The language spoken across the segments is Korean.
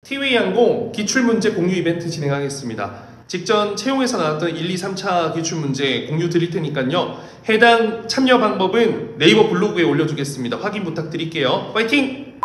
티웨이항공 기출문제 공유 이벤트 진행하겠습니다. 직전 채용에서 나왔던 1, 2, 3차 기출문제 공유 드릴 테니까요. 해당 참여 방법은 네이버 블로그에 올려두겠습니다. 확인 부탁드릴게요. 파이팅!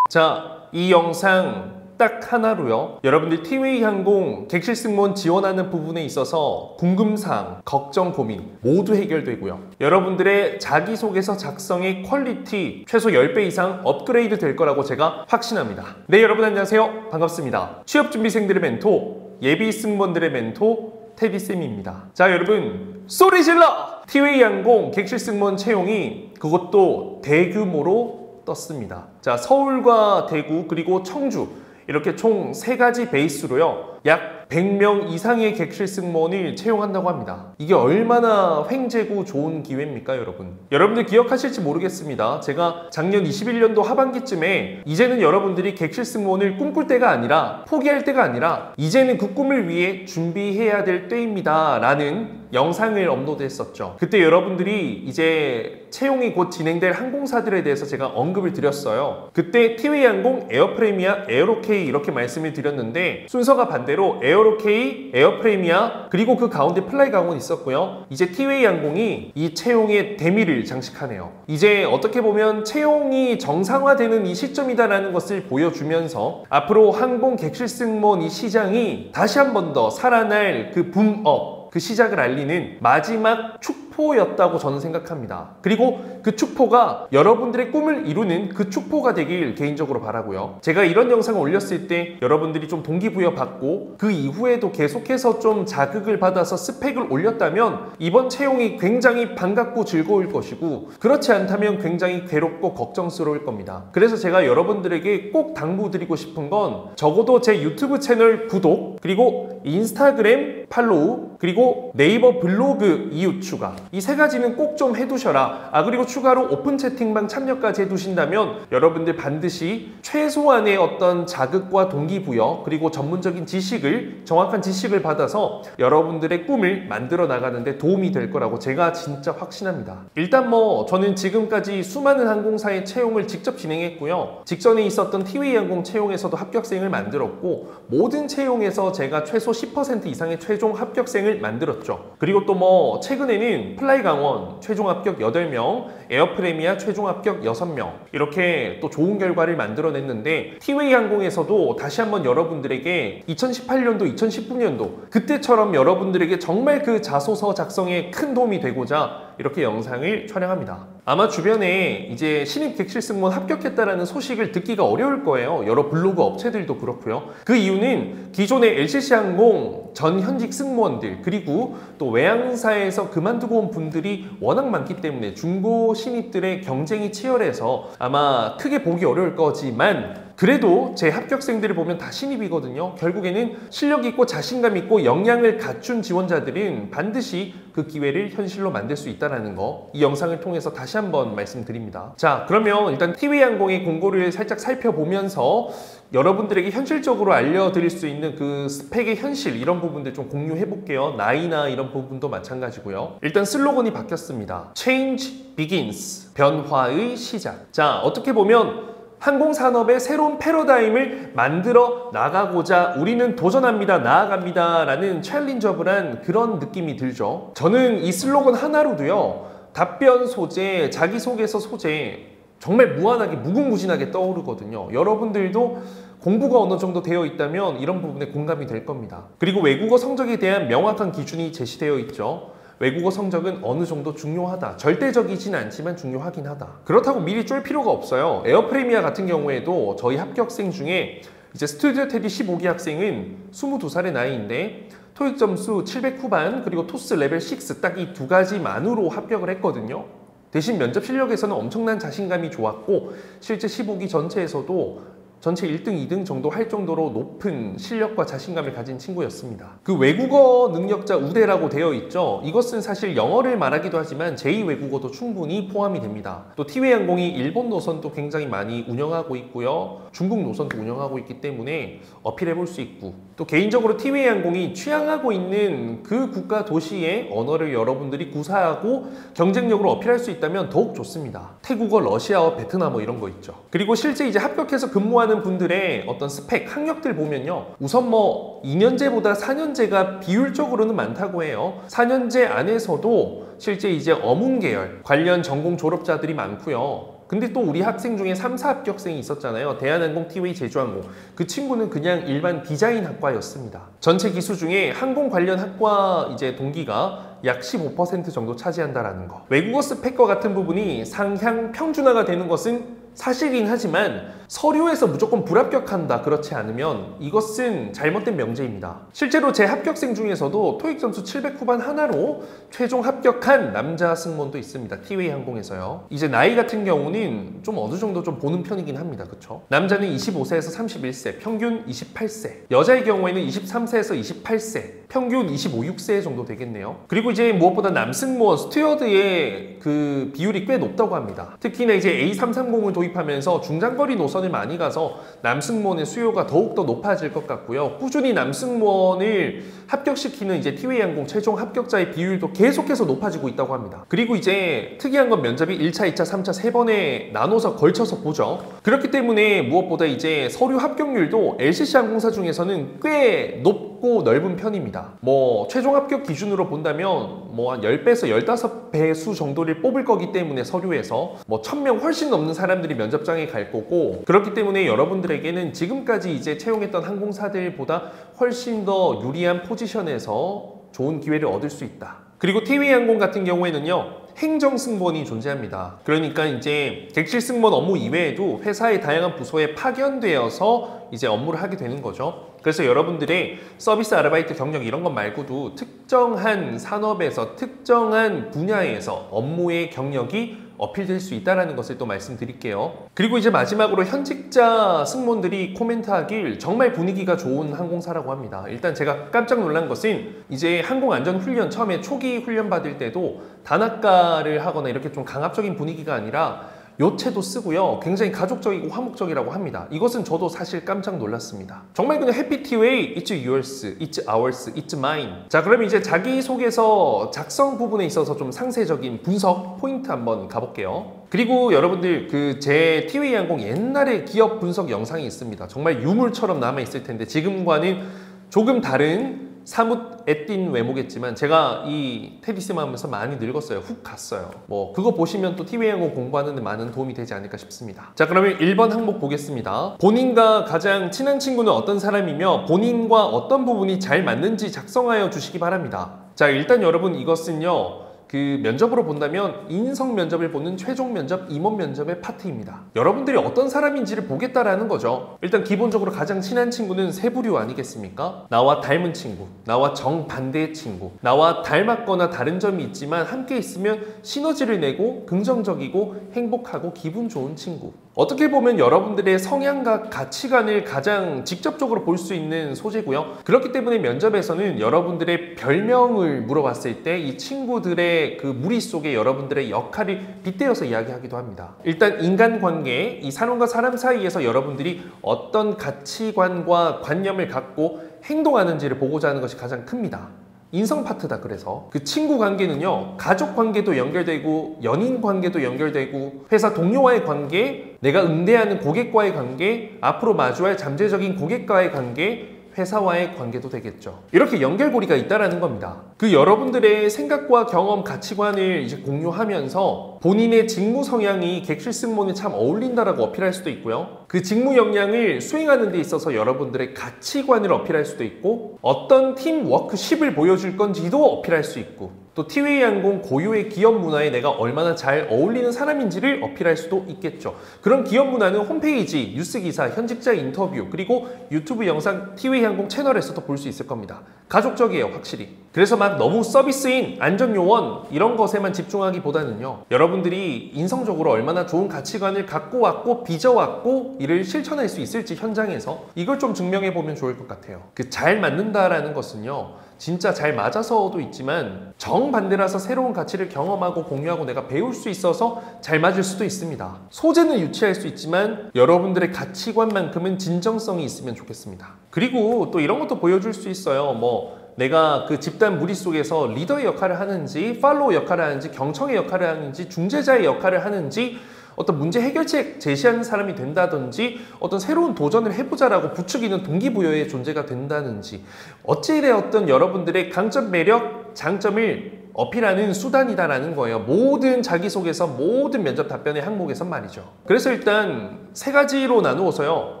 자, 이 영상 딱 하나로요. 여러분들 티웨이항공 객실 승무원 지원하는 부분에 있어서 궁금사항, 걱정, 고민 모두 해결되고요. 여러분들의 자기소개서 작성의 퀄리티 최소 10배 이상 업그레이드 될 거라고 제가 확신합니다. 네, 여러분 안녕하세요. 반갑습니다. 취업준비생들의 멘토, 예비 승무원들의 멘토 테디쌤입니다. 자, 여러분 소리 질러! 티웨이항공 객실 승무원 채용이 그것도 대규모로 떴습니다. 자, 서울과 대구 그리고 청주 이렇게 총 3가지 베이스로요. 약 100명 이상의 객실 승무원을 채용한다고 합니다. 이게 얼마나 횡재고 좋은 기회입니까, 여러분? 여러분들 기억하실지 모르겠습니다. 제가 작년 21년도 하반기쯤에 이제는 여러분들이 객실 승무원을 꿈꿀 때가 아니라 포기할 때가 아니라 이제는 그 꿈을 위해 준비해야 될 때입니다 라는 영상을 업로드했었죠. 그때 여러분들이 이제 채용이 곧 진행될 항공사들에 대해서 제가 언급을 드렸어요. 그때 티웨이항공, 에어프레미아, 에어로케이 이렇게 말씀을 드렸는데 순서가 반대로 에어로케이, 에어프레미아 그리고 그 가운데 플라이강원 있었고요. 이제 티웨이항공이 이 채용의 대미를 장식하네요. 이제 어떻게 보면 채용이 정상화되는 이 시점이다라는 것을 보여주면서 앞으로 항공 객실 승무원 이 시장이 다시 한 번 더 살아날 그 붐업 그 시작을 알리는 마지막 축포였다고 저는 생각합니다. 그리고 그 축포가 여러분들의 꿈을 이루는 그 축포가 되길 개인적으로 바라고요. 제가 이런 영상을 올렸을 때 여러분들이 좀 동기부여 받고 그 이후에도 계속해서 좀 자극을 받아서 스펙을 올렸다면 이번 채용이 굉장히 반갑고 즐거울 것이고 그렇지 않다면 굉장히 괴롭고 걱정스러울 겁니다. 그래서 제가 여러분들에게 꼭 당부드리고 싶은 건 적어도 제 유튜브 채널 구독 그리고 인스타그램 팔로우 그리고 네이버 블로그 이웃 추가 이 3가지는 꼭 좀 해두셔라. 그리고 추가로 오픈 채팅방 참여까지 해두신다면 여러분들 반드시 최소한의 어떤 자극과 동기부여 그리고 전문적인 지식을 정확한 지식을 받아서 여러분들의 꿈을 만들어 나가는데 도움이 될 거라고 제가 진짜 확신합니다. 일단 저는 지금까지 수많은 항공사의 채용을 직접 진행했고요. 직전에 있었던 티웨이항공 채용에서도 합격생을 만들었고 모든 채용에서 제가 최소 10% 이상의 최종 합격생을 만들었죠. 그리고 또 최근에는 플라이강원 최종 합격 8명, 에어프레미아 최종 합격 6명 이렇게 또 좋은 결과를 만들어냈는데 티웨이항공에서도 다시 한번 여러분들에게 2018년도, 2019년도 그때처럼 여러분들에게 정말 그 자소서 작성에 큰 도움이 되고자 이렇게 영상을 촬영합니다. 아마 주변에 이제 신입 객실 승무원 합격했다라는 소식을 듣기가 어려울 거예요. 여러 블로그 업체들도 그렇고요. 그 이유는 기존의 LCC항공 전 현직 승무원들 그리고 또 외항사에서 그만두고 온 분들이 워낙 많기 때문에 중고 신입들의 경쟁이 치열해서 아마 크게 보기 어려울 거지만 그래도 제 합격생들을 보면 다 신입이거든요. 결국에는 실력 있고 자신감 있고 역량을 갖춘 지원자들은 반드시 그 기회를 현실로 만들 수 있다는 거 이 영상을 통해서 다시 한번 말씀드립니다. 자, 그러면 일단 티웨이항공의 공고를 살짝 살펴보면서 여러분들에게 현실적으로 알려드릴 수 있는 그 스펙의 현실 이런 부분들 좀 공유해 볼게요. 나이나 이런 부분도 마찬가지고요. 일단 슬로건이 바뀌었습니다. Change begins. 변화의 시작. 자, 어떻게 보면 항공산업의 새로운 패러다임을 만들어 나가고자 우리는 도전합니다, 나아갑니다 라는 챌린저블한 그런 느낌이 들죠. 저는 이 슬로건 하나로도요. 답변 소재, 자기소개서 소재 정말 무한하게 무궁무진하게 떠오르거든요. 여러분들도 공부가 어느 정도 되어 있다면 이런 부분에 공감이 될 겁니다. 그리고 외국어 성적에 대한 명확한 기준이 제시되어 있죠. 외국어 성적은 어느 정도 중요하다. 절대적이진 않지만 중요하긴 하다. 그렇다고 미리 쫄 필요가 없어요. 에어프레미아 같은 경우에도 저희 합격생 중에 이제 스튜디오 테디 15기 학생은 22살의 나이인데 토익 점수 700 후반 그리고 토스 레벨 6 딱 이 2가지만으로 합격을 했거든요. 대신 면접 실력에서는 엄청난 자신감이 좋았고 실제 15기 전체에서도 전체 1등, 2등 정도 할 정도로 높은 실력과 자신감을 가진 친구였습니다. 그 외국어 능력자 우대라고 되어 있죠. 이것은 사실 영어를 말하기도 하지만 제2외국어도 충분히 포함이 됩니다. 또 티웨이항공이 일본 노선도 굉장히 많이 운영하고 있고요. 중국 노선도 운영하고 있기 때문에 어필해 볼 수 있고 또 개인적으로 티웨이항공이 취향하고 있는 그 국가 도시의 언어를 여러분들이 구사하고 경쟁력으로 어필할 수 있다면 더욱 좋습니다. 태국어, 러시아어, 베트남어 이런 거 있죠. 그리고 실제 이제 합격해서 근무한 공부하는 분들의 어떤 스펙, 학력들 보면요. 우선 뭐 2년제보다 4년제가 비율적으로는 많다고 해요. 4년제 안에서도 실제 이제 어문 계열 관련 전공 졸업자들이 많고요. 근데 또 우리 학생 중에 3, 4 합격생이 있었잖아요. 대한항공, 티웨이, 제주항공. 그 친구는 그냥 일반 디자인 학과였습니다. 전체 기수 중에 항공 관련 학과 이제 동기가 약 15% 정도 차지한다라는 거. 외국어 스펙과 같은 부분이 상향 평준화가 되는 것은 사실이긴 하지만 서류에서 무조건 불합격한다 그렇지 않으면 이것은 잘못된 명제입니다. 실제로 제 합격생 중에서도 토익 점수 700 후반 하나로 최종 합격한 남자 승무원도 있습니다. 티웨이 항공에서요. 이제 나이 같은 경우는 좀 어느 정도 좀 보는 편이긴 합니다. 그쵸? 남자는 25세에서 31세, 평균 28세. 여자의 경우에는 23세에서 28세, 평균 25, 6세 정도 되겠네요. 그리고 이제 무엇보다 남승무원, 스튜어드의 그 비율이 꽤 높다고 합니다. 특히나 이제 A330을 도입하면서 중장거리 노선을 많이 가서 남승무원의 수요가 더욱더 높아질 것 같고요. 꾸준히 남승무원을 합격시키는 이제 티웨이 항공 최종 합격자의 비율도 계속해서 높아지고 있다고 합니다. 그리고 이제 특이한 건 면접이 1차, 2차, 3차 세 번에 나눠서 걸쳐서 보죠. 그렇기 때문에 무엇보다 이제 서류 합격률도 LCC 항공사 중에서는 꽤 높고 넓은 편입니다. 뭐 최종 합격 기준으로 본다면 뭐 한 10배에서 15배수 정도를 뽑을 거기 때문에 서류에서 뭐 1000명 훨씬 넘는 사람들이 면접장에 갈 거고, 그렇기 때문에 여러분들에게는 지금까지 이제 채용했던 항공사들보다 훨씬 더 유리한 포지션에서 좋은 기회를 얻을 수 있다. 그리고 티웨이 항공 같은 경우에는요, 행정승무원이 존재합니다. 그러니까 이제 객실 승무원 업무 이외에도 회사의 다양한 부서에 파견되어서 이제 업무를 하게 되는 거죠. 그래서 여러분들의 서비스 아르바이트 경력 이런 것 말고도 특정한 산업에서 특정한 분야에서 업무의 경력이 어필될 수 있다는 것을 또 말씀드릴게요. 그리고 이제 마지막으로 현직자 승무원들이 코멘트하길 정말 분위기가 좋은 항공사라고 합니다. 일단 제가 깜짝 놀란 것은 이제 항공안전훈련 처음에 초기 훈련 받을 때도 단학가를 하거나 이렇게 좀 강압적인 분위기가 아니라 요체도 쓰고요. 굉장히 가족적이고 화목적이라고 합니다. 이것은 저도 사실 깜짝 놀랐습니다. 정말 그냥 해피 티웨이, it's yours, it's ours, it's mine. 자, 그럼 이제 자기소개서 작성 부분에 있어서 좀 상세적인 분석 포인트 한번 가볼게요. 그리고 여러분들 그 제 티웨이 항공 옛날에 기업 분석 영상이 있습니다. 정말 유물처럼 남아있을 텐데 지금과는 조금 다른 사뭇 애띤 외모겠지만 제가 이 테디스만 하면서 많이 늙었어요. 훅 갔어요. 뭐 그거 보시면 또 티웨이 항공 공부하는 데 많은 도움이 되지 않을까 싶습니다. 자, 그러면 1번 항목 보겠습니다. 본인과 가장 친한 친구는 어떤 사람이며 본인과 어떤 부분이 잘 맞는지 작성하여 주시기 바랍니다. 자, 일단 여러분 이것은요, 그 면접으로 본다면 인성 면접을 보는 최종 면접, 임원 면접의 파트입니다. 여러분들이 어떤 사람인지를 보겠다라는 거죠. 일단 기본적으로 가장 친한 친구는 세 부류 아니겠습니까? 나와 닮은 친구, 나와 정반대의 친구, 나와 닮았거나 다른 점이 있지만 함께 있으면 시너지를 내고 긍정적이고 행복하고 기분 좋은 친구. 어떻게 보면 여러분들의 성향과 가치관을 가장 직접적으로 볼 수 있는 소재고요. 그렇기 때문에 면접에서는 여러분들의 별명을 물어봤을 때 이 친구들의 그 무리 속에 여러분들의 역할을 빗대어서 이야기하기도 합니다. 일단 인간관계, 이 사람과 사람 사이에서 여러분들이 어떤 가치관과 관념을 갖고 행동하는지를 보고자 하는 것이 가장 큽니다. 인성 파트다. 그래서 그 친구 관계는요, 가족 관계도 연결되고 연인 관계도 연결되고 회사 동료와의 관계, 내가 응대하는 고객과의 관계, 앞으로 마주할 잠재적인 고객과의 관계, 회사와의 관계도 되겠죠. 이렇게 연결고리가 있다라는 겁니다. 그 여러분들의 생각과 경험, 가치관을 이제 공유하면서 본인의 직무 성향이 객실 승무원에 참 어울린다라고 어필할 수도 있고요. 그 직무 역량을 수행하는 데 있어서 여러분들의 가치관을 어필할 수도 있고, 어떤 팀 워크십을 보여줄 건지도 어필할 수 있고, 또 티웨이 항공 고유의 기업 문화에 내가 얼마나 잘 어울리는 사람인지를 어필할 수도 있겠죠. 그런 기업 문화는 홈페이지, 뉴스기사, 현직자 인터뷰, 그리고 유튜브 영상 티웨이 항공 채널에서도 볼 수 있을 겁니다. 가족적이에요, 확실히. 그래서 막 너무 서비스인, 안전요원 이런 것에만 집중하기보다는요, 여러분들이 인성적으로 얼마나 좋은 가치관을 갖고 왔고 빚어왔고 이를 실천할 수 있을지 현장에서 이걸 좀 증명해보면 좋을 것 같아요. 그 잘 맞는다라는 것은요, 진짜 잘 맞아서도 있지만 정반대라서 새로운 가치를 경험하고 공유하고 내가 배울 수 있어서 잘 맞을 수도 있습니다. 소재는 유치할 수 있지만 여러분들의 가치관만큼은 진정성이 있으면 좋겠습니다. 그리고 또 이런 것도 보여줄 수 있어요. 뭐 내가 그 집단 무리 속에서 리더의 역할을 하는지, 팔로우 역할을 하는지, 경청의 역할을 하는지, 중재자의 역할을 하는지, 어떤 문제 해결책 제시하는 사람이 된다든지 어떤 새로운 도전을 해보자라고 부추기는 동기부여의 존재가 된다든지 어찌되었든 여러분들의 강점, 매력, 장점을 어필하는 수단이다라는 거예요. 모든 자기소개서, 모든 면접 답변의 항목에선 말이죠. 그래서 일단 세 가지로 나누어서요.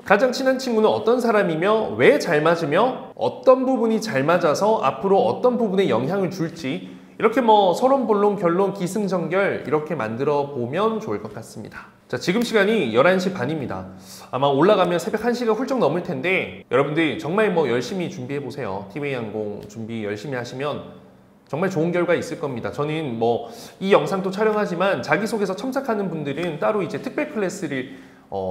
가장 친한 친구는 어떤 사람이며 왜 잘 맞으며 어떤 부분이 잘 맞아서 앞으로 어떤 부분에 영향을 줄지 이렇게 뭐 서론, 본론, 결론, 기승전결 이렇게 만들어 보면 좋을 것 같습니다. 자, 지금 시간이 11시 반입니다. 아마 올라가면 새벽 1시가 훌쩍 넘을 텐데 여러분들 정말 뭐 열심히 준비해 보세요. 티웨이 항공 준비 열심히 하시면 정말 좋은 결과 있을 겁니다. 저는 뭐 이 영상도 촬영하지만 자기소개서 첨삭하는 분들은 따로 이제 특별 클래스를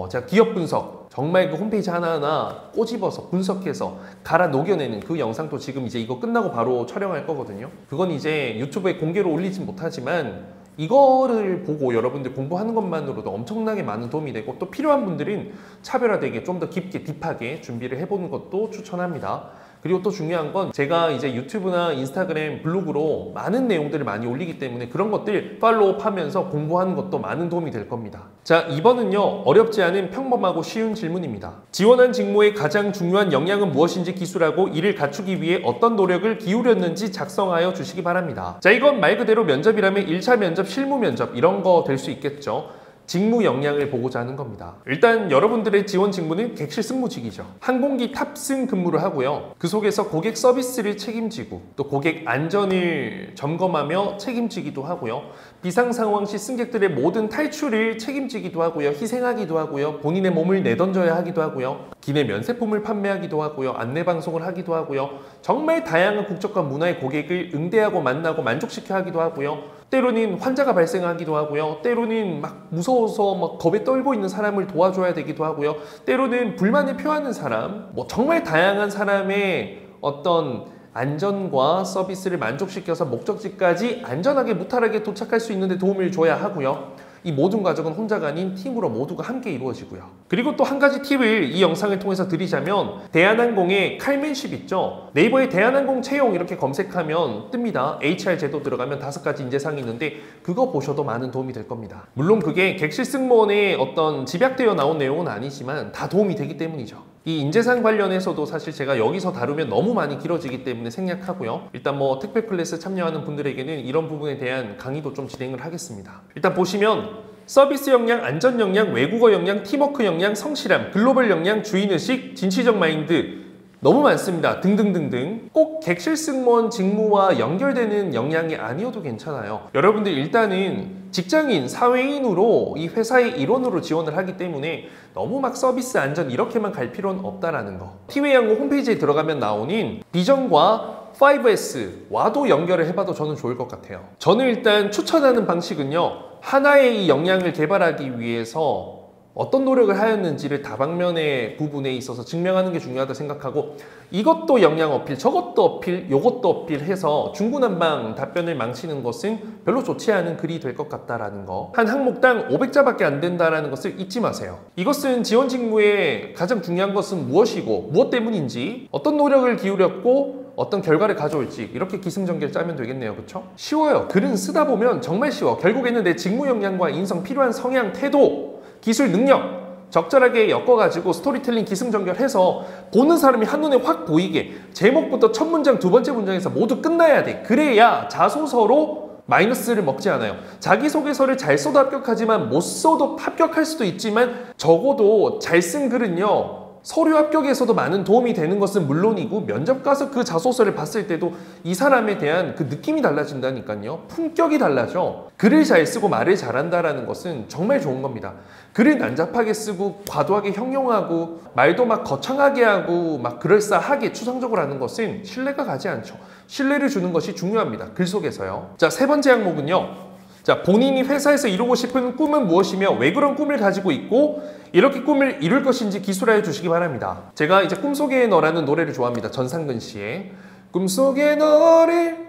제가 기업 분석 정말 그 홈페이지 하나하나 꼬집어서 분석해서 갈아 녹여내는 그 영상도 지금 이제 이거 끝나고 바로 촬영할 거거든요. 그건 이제 유튜브에 공개로 올리진 못하지만 이거를 보고 여러분들 공부하는 것만으로도 엄청나게 많은 도움이 되고 또 필요한 분들은 차별화되게 좀 더 깊게 딥하게 준비를 해보는 것도 추천합니다. 그리고 또 중요한 건 제가 이제 유튜브나 인스타그램, 블로그로 많은 내용들을 많이 올리기 때문에 그런 것들 팔로우하면서 공부하는 것도 많은 도움이 될 겁니다. 자, 이번은요. 어렵지 않은 평범하고 쉬운 질문입니다. 지원한 직무의 가장 중요한 역량은 무엇인지 기술하고 이를 갖추기 위해 어떤 노력을 기울였는지 작성하여 주시기 바랍니다. 자, 이건 말 그대로 면접이라면 1차 면접, 실무 면접 이런 거 될 수 있겠죠. 직무 역량을 보고자 하는 겁니다. 일단 여러분들의 지원 직무는 객실 승무직이죠. 항공기 탑승 근무를 하고요. 그 속에서 고객 서비스를 책임지고 또 고객 안전을 점검하며 책임지기도 하고요. 비상 상황 시 승객들의 모든 탈출을 책임지기도 하고요. 희생하기도 하고요. 본인의 몸을 내던져야 하기도 하고요. 기내 면세품을 판매하기도 하고요. 안내방송을 하기도 하고요. 정말 다양한 국적과 문화의 고객을 응대하고 만나고 만족시켜 하기도 하고요. 때로는 환자가 발생하기도 하고요. 때로는 막 무서워서 막 겁에 떨고 있는 사람을 도와줘야 되기도 하고요. 때로는 불만을 표하는 사람, 뭐 정말 다양한 사람의 어떤 안전과 서비스를 만족시켜서 목적지까지 안전하게 무탈하게 도착할 수 있는 데 도움을 줘야 하고요. 이 모든 과정은 혼자가 아닌 팀으로 모두가 함께 이루어지고요. 그리고 또 한 가지 팁을 이 영상을 통해서 드리자면 대한항공의 칼맨십 있죠. 네이버에 대한항공 채용 이렇게 검색하면 뜹니다. HR 제도 들어가면 5가지 인재상이 있는데 그거 보셔도 많은 도움이 될 겁니다. 물론 그게 객실 승무원의 어떤 집약되어 나온 내용은 아니지만 다 도움이 되기 때문이죠. 이 인재상 관련해서도 사실 제가 여기서 다루면 너무 많이 길어지기 때문에 생략하고요. 일단 뭐 특별 클래스 참여하는 분들에게는 이런 부분에 대한 강의도 좀 진행을 하겠습니다. 일단 보시면 서비스 역량, 안전 역량, 외국어 역량, 팀워크 역량, 성실함, 글로벌 역량, 주인의식, 진취적 마인드 너무 많습니다. 등등등등. 꼭 객실 승무원 직무와 연결되는 역량이 아니어도 괜찮아요. 여러분들 일단은 직장인, 사회인으로 이 회사의 일원으로 지원을 하기 때문에 너무 막 서비스 안전 이렇게만 갈 필요는 없다라는 거. 티웨이 항공 홈페이지에 들어가면 나오는 비전과 5S와도 연결을 해봐도 저는 좋을 것 같아요. 저는 일단 추천하는 방식은요. 하나의 이 역량을 개발하기 위해서 어떤 노력을 하였는지를 다방면의 부분에 있어서 증명하는 게 중요하다 생각하고 이것도 역량 어필, 저것도 어필, 요것도 어필해서 중구난방 답변을 망치는 것은 별로 좋지 않은 글이 될 것 같다라는 거. 한 항목당 500자밖에 안 된다는 것을 잊지 마세요. 이것은 지원 직무의 가장 중요한 것은 무엇이고 무엇 때문인지 어떤 노력을 기울였고 어떤 결과를 가져올지 이렇게 기승전결 짜면 되겠네요. 그렇죠? 쉬워요. 글은 쓰다 보면 정말 쉬워. 결국에는 내 직무 역량과 인성, 필요한 성향, 태도, 기술, 능력 적절하게 엮어가지고 스토리텔링 기승전결해서 보는 사람이 한눈에 확 보이게 제목부터 첫 문장, 두 번째 문장에서 모두 끝나야 돼. 그래야 자소서로 마이너스를 먹지 않아요. 자기소개서를 잘 써도 합격하지만 못 써도 합격할 수도 있지만 적어도 잘 쓴 글은요. 서류 합격에서도 많은 도움이 되는 것은 물론이고 면접 가서 그 자소서를 봤을 때도 이 사람에 대한 그 느낌이 달라진다니까요. 품격이 달라져. 글을 잘 쓰고 말을 잘한다는 것은 정말 좋은 겁니다. 글을 난잡하게 쓰고 과도하게 형용하고 말도 막 거창하게 하고 막 그럴싸하게 추상적으로 하는 것은 신뢰가 가지 않죠. 신뢰를 주는 것이 중요합니다. 글 속에서요. 자, 세 번째 항목은요. 자, 본인이 회사에서 이루고 싶은 꿈은 무엇이며 왜 그런 꿈을 가지고 있고 이렇게 꿈을 이룰 것인지 기술하여 주시기 바랍니다. 제가 이제 꿈속의 너라는 노래를 좋아합니다. 전상근 씨의 꿈속의 너를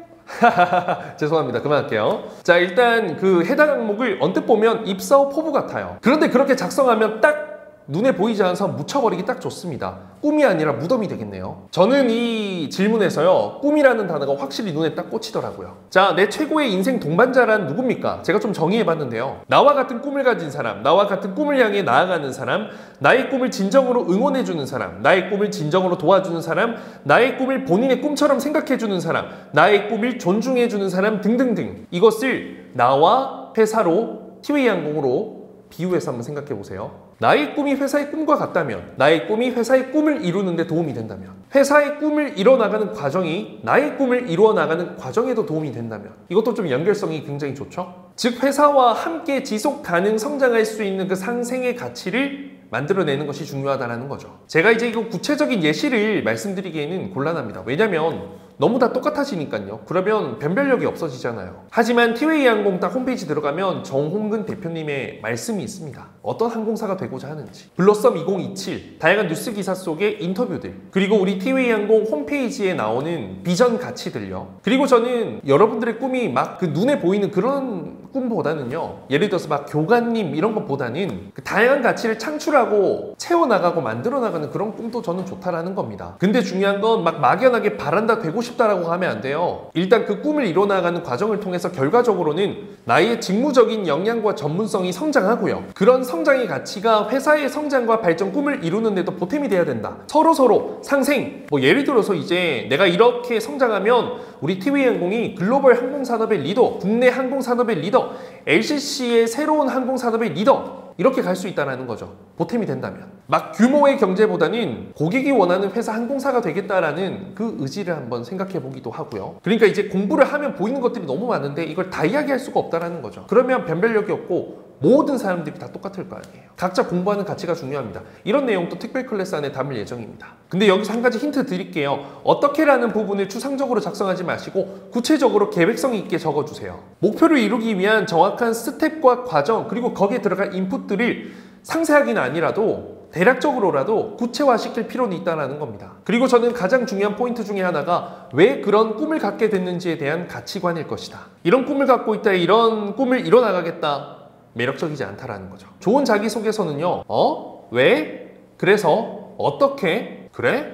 죄송합니다. 그만할게요. 자, 일단 그 해당 항목을 언뜻 보면 입사 후 포부 같아요. 그런데 그렇게 작성하면 딱 눈에 보이지 않아서 묻혀버리기 딱 좋습니다. 꿈이 아니라 무덤이 되겠네요. 저는 이 질문에서요, 꿈이라는 단어가 확실히 눈에 딱 꽂히더라고요. 자, 내 최고의 인생 동반자란 누굽니까? 제가 좀 정의해봤는데요. 나와 같은 꿈을 가진 사람, 나와 같은 꿈을 향해 나아가는 사람, 나의 꿈을 진정으로 응원해주는 사람, 나의 꿈을 진정으로 도와주는 사람, 나의 꿈을 본인의 꿈처럼 생각해주는 사람, 나의 꿈을 존중해주는 사람 등등등. 이것을 나와 회사로, 티웨이항공으로 비유해서 한번 생각해 보세요. 나의 꿈이 회사의 꿈과 같다면, 나의 꿈이 회사의 꿈을 이루는 데 도움이 된다면, 회사의 꿈을 이뤄나가는 과정이 나의 꿈을 이루어나가는 과정에도 도움이 된다면, 이것도 좀 연결성이 굉장히 좋죠? 즉 회사와 함께 지속 가능 성장할 수 있는 그 상생의 가치를 만들어내는 것이 중요하다는 거죠. 제가 이제 이거 구체적인 예시를 말씀드리기에는 곤란합니다. 왜냐면 너무 다 똑같아지니까요. 그러면 변별력이 없어지잖아요. 하지만 티웨이항공 딱 홈페이지 들어가면 정홍근 대표님의 말씀이 있습니다. 어떤 항공사가 되고자 하는지, 블러썸 2027 다양한 뉴스 기사 속의 인터뷰들, 그리고 우리 티웨이항공 홈페이지에 나오는 비전 가치들요. 그리고 저는 여러분들의 꿈이 막 그 눈에 보이는 그런 꿈보다는요, 예를 들어서 막 교관님 이런 것보다는 그 다양한 가치를 창출하고 채워나가고 만들어나가는 그런 꿈도 저는 좋다라는 겁니다. 근데 중요한 건 막 막연하게 바란다 되고 싶다라고 하면 안 돼요. 일단 그 꿈을 이뤄나가는 과정을 통해서 결과적으로는 나의 직무적인 역량과 전문성이 성장하고요. 그런 성장의 가치가 회사의 성장과 발전 꿈을 이루는 데도 보탬이 돼야 된다. 서로 상생, 뭐 예를 들어서 이제 내가 이렇게 성장하면 우리 티웨이항공이 글로벌 항공산업의 리더, 국내 항공산업의 리더, LCC의 새로운 항공산업의 리더, 이렇게 갈 수 있다는 거죠. 보탬이 된다면. 막 규모의 경제보다는 고객이 원하는 회사 항공사가 되겠다라는 그 의지를 한번 생각해 보기도 하고요. 그러니까 이제 공부를 하면 보이는 것들이 너무 많은데 이걸 다 이야기할 수가 없다는 거죠. 그러면 변별력이 없고 모든 사람들이 다 똑같을 거 아니에요. 각자 공부하는 가치가 중요합니다. 이런 내용도 특별 클래스 안에 담을 예정입니다. 근데 여기서 한 가지 힌트 드릴게요. 어떻게라는 부분을 추상적으로 작성하지 마시고 구체적으로 계획성 있게 적어주세요. 목표를 이루기 위한 정확한 스텝과 과정, 그리고 거기에 들어갈 인풋들을 상세하게는 아니라도 대략적으로라도 구체화시킬 필요는 있다는 겁니다. 그리고 저는 가장 중요한 포인트 중에 하나가 왜 그런 꿈을 갖게 됐는지에 대한 가치관일 것이다. 이런 꿈을 갖고 있다, 이런 꿈을 이뤄나가겠다, 매력적이지 않다라는 거죠. 좋은 자기소개서는요, 왜? 그래서? 어떻게? 그래?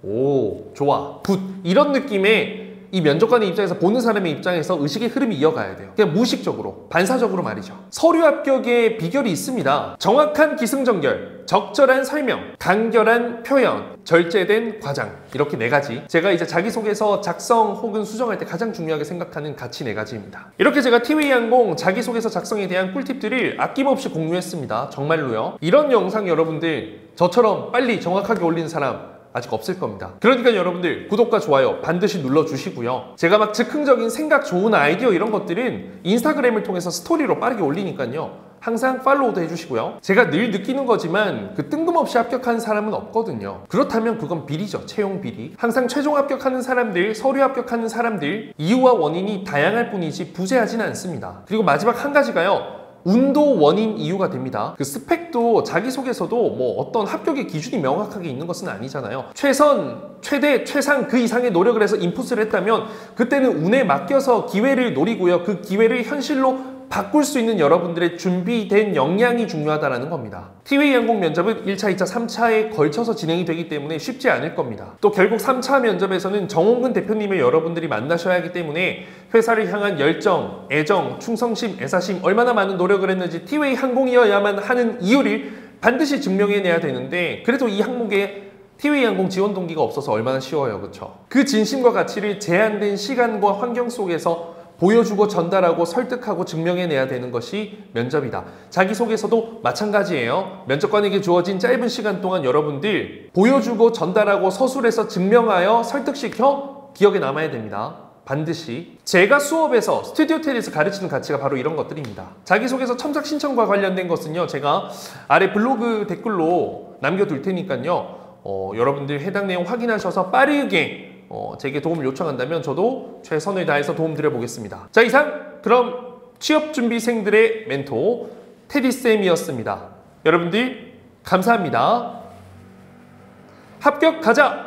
오, 좋아. 굿. 이런 느낌의 이 면접관의 입장에서, 보는 사람의 입장에서 의식의 흐름이 이어가야 돼요. 그냥 무의식적으로, 반사적으로 말이죠. 서류 합격의 비결이 있습니다. 정확한 기승전결, 적절한 설명, 간결한 표현, 절제된 과장, 이렇게 4가지. 제가 이제 자기소개서 작성 혹은 수정할 때 가장 중요하게 생각하는 가치 4가지입니다. 이렇게 제가 티웨이항공 자기소개서 작성에 대한 꿀팁들을 아낌없이 공유했습니다. 정말로요. 이런 영상 여러분들 저처럼 빨리 정확하게 올리는 사람 아직 없을 겁니다. 그러니까 여러분들 구독과 좋아요 반드시 눌러주시고요. 제가 막 즉흥적인 생각, 좋은 아이디어 이런 것들은 인스타그램을 통해서 스토리로 빠르게 올리니까요. 항상 팔로우도 해주시고요. 제가 늘 느끼는 거지만 그 뜬금없이 합격하는 사람은 없거든요. 그렇다면 그건 비리죠. 채용 비리. 항상 최종 합격하는 사람들, 서류 합격하는 사람들, 이유와 원인이 다양할 뿐이지 부재하지는 않습니다. 그리고 마지막 한 가지가요, 운도 원인 이유가 됩니다. 그 스펙도 자기소개서도 뭐 어떤 합격의 기준이 명확하게 있는 것은 아니잖아요. 최선, 최대, 최상 그 이상의 노력을 해서 인풋을 했다면 그때는 운에 맡겨서 기회를 노리고요. 그 기회를 현실로 바꿀 수 있는 여러분들의 준비된 역량이 중요하다는 겁니다. 티웨이항공 면접은 1차, 2차, 3차에 걸쳐서 진행이 되기 때문에 쉽지 않을 겁니다. 또 결국 3차 면접에서는 정홍근 대표님을 여러분들이 만나셔야 하기 때문에 회사를 향한 열정, 애정, 충성심, 애사심, 얼마나 많은 노력을 했는지 티웨이항공이어야만 하는 이유를 반드시 증명해내야 되는데, 그래도 이 항목에 티웨이항공 지원 동기가 없어서 얼마나 쉬워요, 그렇죠? 그 진심과 가치를 제한된 시간과 환경 속에서 보여주고 전달하고 설득하고 증명해내야 되는 것이 면접이다. 자기소개서도 마찬가지예요. 면접관에게 주어진 짧은 시간 동안 여러분들 보여주고 전달하고 서술해서 증명하여 설득시켜 기억에 남아야 됩니다. 반드시. 제가 수업에서 스튜디오 텔에서 가르치는 가치가 바로 이런 것들입니다. 자기소개서 첨삭 신청과 관련된 것은요, 제가 아래 블로그 댓글로 남겨둘 테니까요, 여러분들 해당 내용 확인하셔서 빠르게 제게 도움을 요청한다면 저도 최선을 다해서 도움드려 보겠습니다. 자, 이상 그럼 취업준비생들의 멘토 테디쌤이었습니다. 여러분들 감사합니다. 합격하자!